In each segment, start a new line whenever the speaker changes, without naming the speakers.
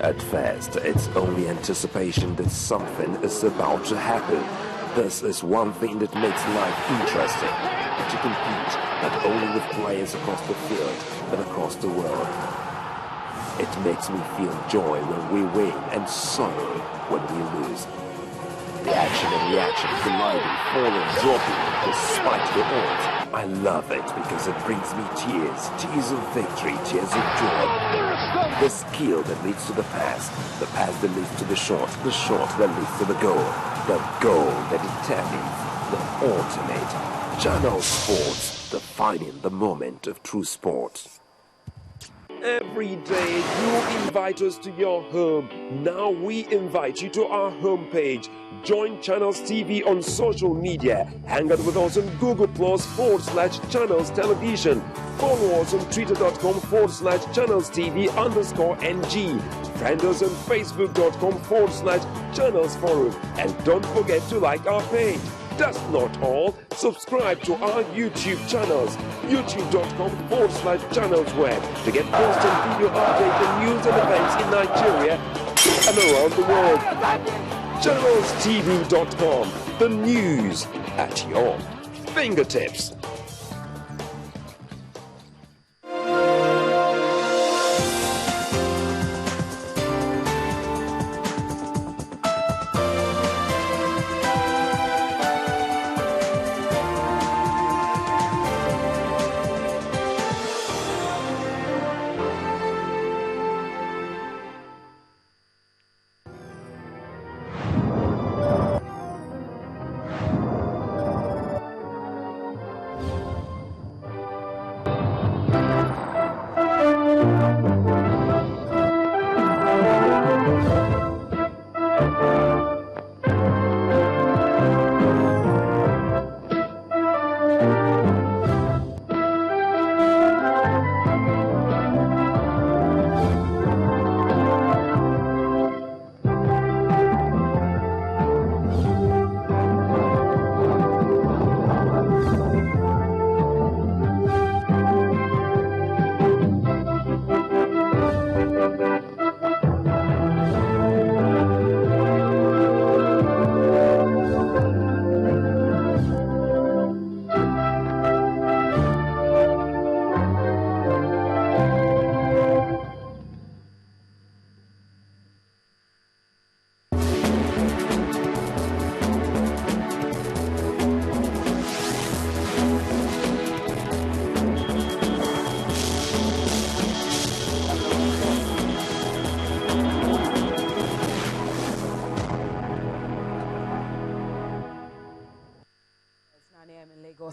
At first, it's only anticipation that something is about to happen. This is one thing that makes life interesting. To compete not only with players across the field, but across the world. It makes me feel joy when we win and sorrow when we lose. The action and reaction, colliding, falling, dropping, despite the odds. I love it because it brings me tears. Tears of victory, tears of joy. The skill that leads to the pass that leads to the shot that leads to the goal that determines the ultimate. Channel Sports, defining the moment of true sport. Every day you invite us to your home. Now we invite you to our homepage. Join Channels TV on social media. Hang out with us on Google Plus/Channels Television. Follow us on Twitter.com/Channels TV_NG. Friend us on Facebook.com/Channels Forum. And don't forget to like our page. That's not all. Subscribe to our YouTube channels, youtube.com/Channels Web, to get constant video updates on news and events in Nigeria and around the world. ChannelsTV.com, the news at your fingertips.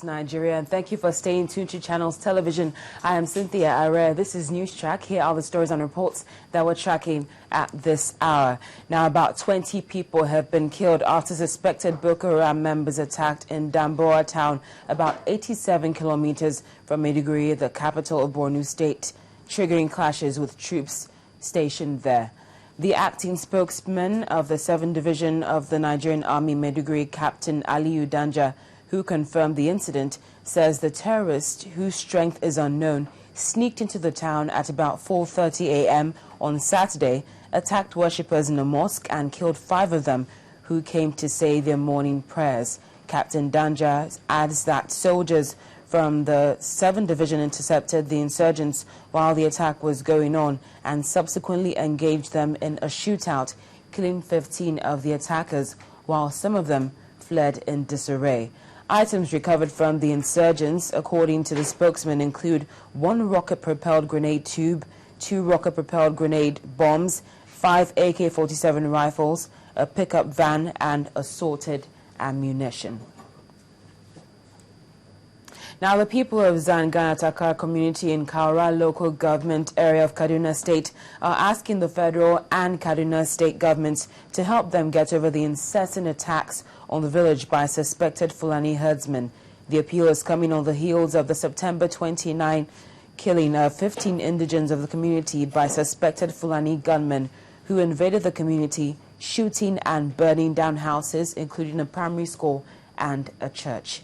Nigeria, and thank you for staying tuned to Channels Television. I am Cynthia Are. This is News Track. Here are the stories and reports that we're tracking at this hour. Now, about 20 people have been killed after suspected Boko Haram members attacked in Damboa town, about 87 kilometers from Maiduguri, the capital of Borno State, triggering clashes with troops stationed there. The acting spokesman of the 7th Division of the Nigerian Army, Maiduguri, Captain Aliyu Danja, who confirmed the incident, says the terrorist, whose strength is unknown, sneaked into the town at about 4:30 a.m. on Saturday, attacked worshippers in a mosque and killed 5 of them who came to say their morning prayers. Captain Danja adds that soldiers from the 7th Division intercepted the insurgents while the attack was going on and subsequently engaged them in a shootout, killing 15 of the attackers, while some of them fled in disarray. Items recovered from the insurgents, according to the spokesman, include 1 rocket-propelled grenade tube, 2 rocket-propelled grenade bombs, 5 AK-47 rifles, a pickup van, and assorted ammunition. Now, the people of Zanganatakar community in Kaura local government area of Kaduna State are asking the federal and Kaduna state governments to help them get over the incessant attacks on the village by suspected Fulani herdsmen. The appeal is coming on the heels of the September 29 killing of 15 indigents of the community by suspected Fulani gunmen who invaded the community, shooting and burning down houses, including a primary school and a church.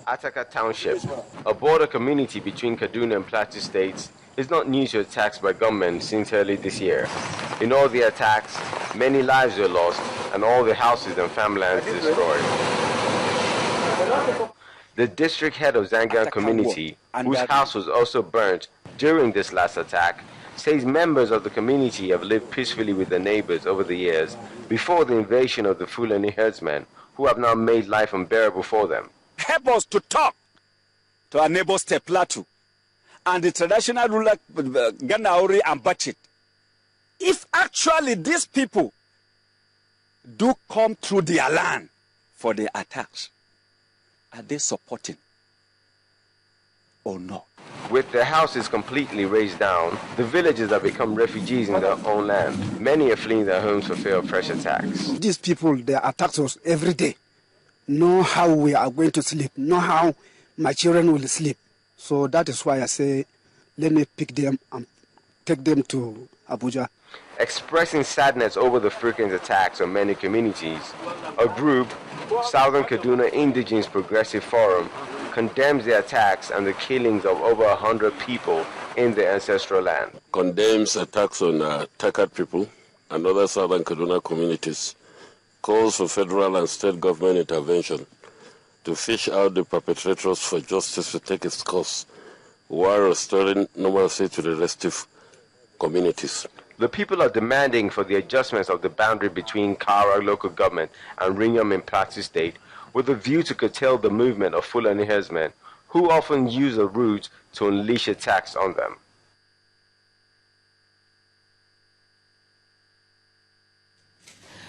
Ataka Township, a border community between Kaduna and Plateau states, is not new to attacks by gunmen since early this year. In all the attacks, many lives were lost and all the houses and farmlands destroyed. The district head of Zangan community, whose house was also burnt during this last attack, says members of the community have lived peacefully with their neighbors over the years before the invasion of the Fulani herdsmen, who have now made life unbearable for them.
Help us to talk to our neighbor State Plateau and the traditional ruler Ganauri and Bachit. If actually these people do come through their land for the attacks, are they supporting or not?
With their houses completely razed down, the villagers have become refugees in their own land. Many are fleeing their homes for fear of fresh attacks.
These people, they attack us every day. Know how we are going to sleep, know how my children will sleep. So that is why I say, let me pick them and take them to Abuja.
Expressing sadness over the frequent attacks on many communities, a group, Southern Kaduna Indigenous Progressive Forum, condemns the attacks and the killings of over 100 people in the ancestral land.
Condemns attacks on Takat people and other Southern Kaduna communities, calls for federal and state government intervention to fish out the perpetrators for justice to take its course while restoring normalcy to the restive communities.
The people are demanding for the adjustments of the boundary between Kara local government and Ringam in Plateau State, with a view to curtail the movement of Fulani herdsmen, who often use the route to unleash attacks on them.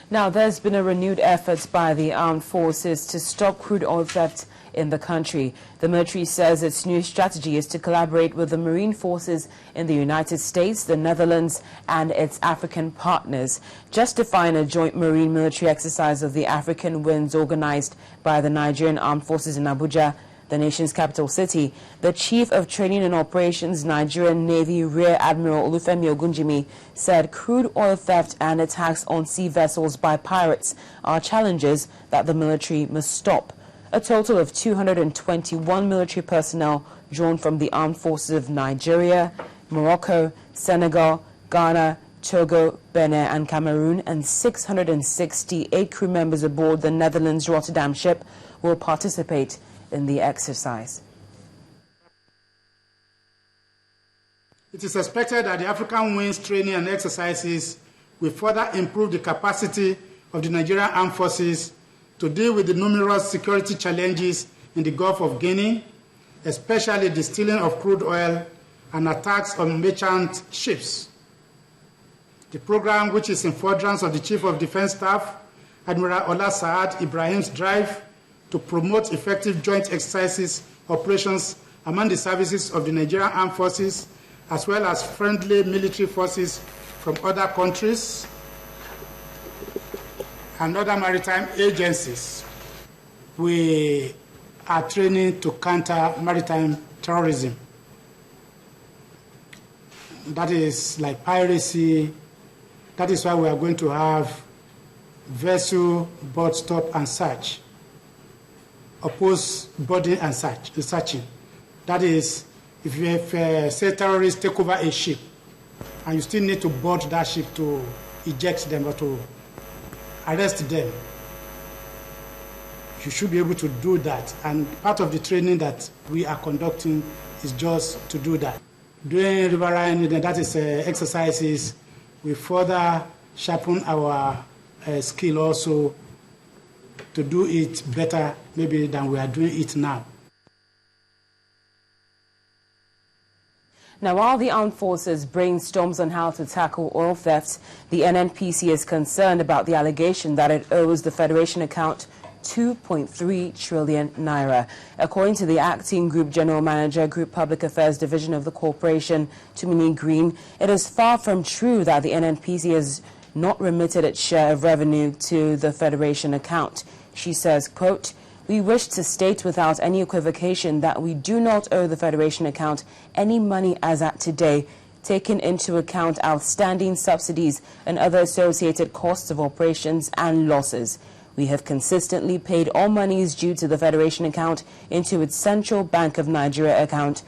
Now, there's been a renewed effort by the armed forces to stop crude oil theft in the country. The military says its new strategy is to collaborate with the marine forces in the United States, the Netherlands, and its African partners, justifying a joint marine military exercise of the African Winds organized by the Nigerian Armed Forces in Abuja, the nation's capital city. The Chief of Training and Operations, Nigerian Navy Rear Admiral Olufemi Ogunjimi, said crude oil theft and attacks on sea vessels by pirates are challenges that the military must stop. A total of 221 military personnel drawn from the armed forces of Nigeria, Morocco, Senegal, Ghana, Togo, Benin and Cameroon, and 668 crew members aboard the Netherlands Rotterdam ship will participate in the exercise.
It is expected that the African Winds training and exercises will further improve the capacity of the Nigerian Armed Forces to deal with the numerous security challenges in the Gulf of Guinea, especially the stealing of crude oil and attacks on merchant ships. The program, which is in furtherance of the Chief of Defense Staff, Admiral Ola Saad Ibrahim's drive to promote effective joint exercises operations among the services of the Nigerian Armed Forces, as well as friendly military forces from other countries and other maritime agencies. We are training to counter maritime terrorism. That is like piracy. That is why we are going to have vessel board stop and search, oppose boarding and searching. That is, if say terrorists take over a ship and you still need to board that ship to eject them or to arrest them, you should be able to do that. And part of the training that we are conducting is just to do that. Doing riverine, that is exercises, we further sharpen our skill also to do it better maybe than we are doing it now.
Now, while the armed forces brainstorms on how to tackle oil thefts, the NNPC is concerned about the allegation that it owes the Federation account 2.3 trillion naira. According to the acting Group General Manager, Group Public Affairs Division of the Corporation, Tumini Green, it is far from true that the NNPC has not remitted its share of revenue to the Federation account. She says, quote, "We wish to state without any equivocation that we do not owe the Federation account any money as at today, taking into account outstanding subsidies and other associated costs of operations and losses. We have consistently paid all monies due to the Federation account into its Central Bank of Nigeria account